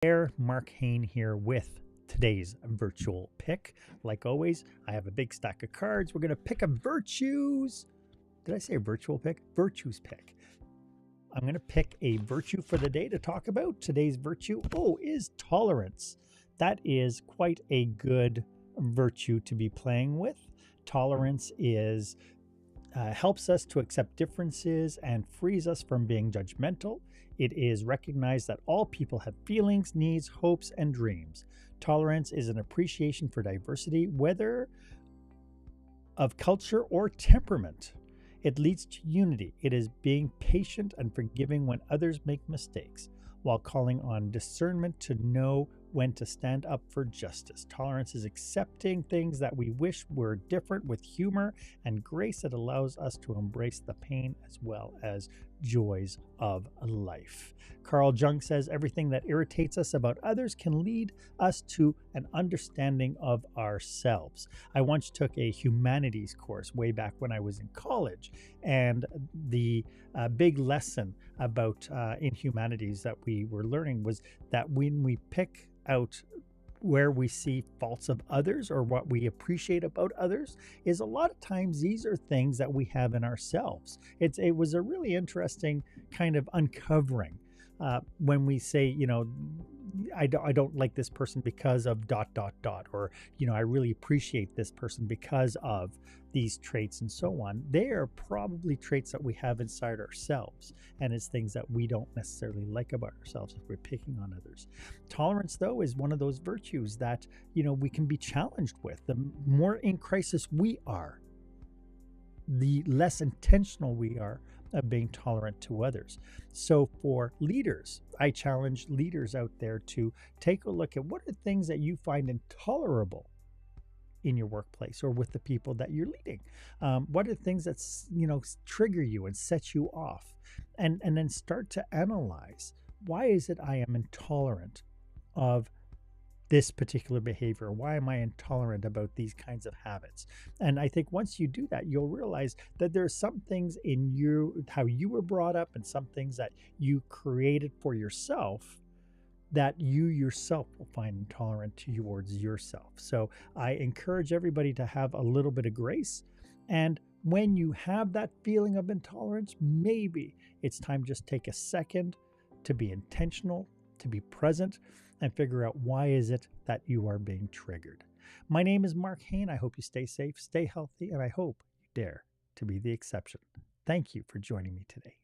There, Mark Hain here with today's virtual pick. Like always, I have a big stack of cards. We're going to pick a virtues. Did I say virtual pick? Virtues pick. I'm going to pick a virtue for the day to talk about. Today's virtue, is tolerance. That is quite a good virtue to be playing with. Tolerance is helps us to accept differences and frees us from being judgmental. It is recognized that all people have feelings, needs, hopes, and dreams. Tolerance is an appreciation for diversity, whether of culture or temperament. It leads to unity. It is being patient and forgiving when others make mistakes, while calling on discernment to know when to stand up for justice. Tolerance is accepting things that we wish were different with humor and grace that allows us to embrace the pain as well as joys of life. Carl Jung says everything that irritates us about others can lead us to an understanding of ourselves. I once took a humanities course way back when I was in college, and the big lesson about in humanities that we were learning was that when we pick out where we see faults of others or what we appreciate about others, is a lot of times these are things that we have in ourselves. It was a really interesting kind of uncovering when we say, I don't like this person because of ... or I really appreciate this person because of these traits and so on. They are probably traits that we have inside ourselves, and it's things that we don't necessarily like about ourselves if we're picking on others. Tolerance, though, is one of those virtues that we can be challenged with. The more in crisis we are, the less intentional we are of being tolerant to others. So for leaders, I challenge leaders out there to take a look at what are things that you find intolerable in your workplace or with the people that you're leading. What are things that trigger you and set you off, and then start to analyze, why is it I am intolerant of this particular behavior? Why am I intolerant about these kinds of habits? And I think once you do that, you'll realize that there are some things in you, how you were brought up, and some things that you created for yourself that you yourself will find intolerant towards yourself. So I encourage everybody to have a little bit of grace. And when you have that feeling of intolerance, maybe it's time just take a second to be intentional, to be present, and figure out why is it that you are being triggered. My name is Mark Hain. I hope you stay safe, stay healthy, and I hope you dare to be the exception. Thank you for joining me today.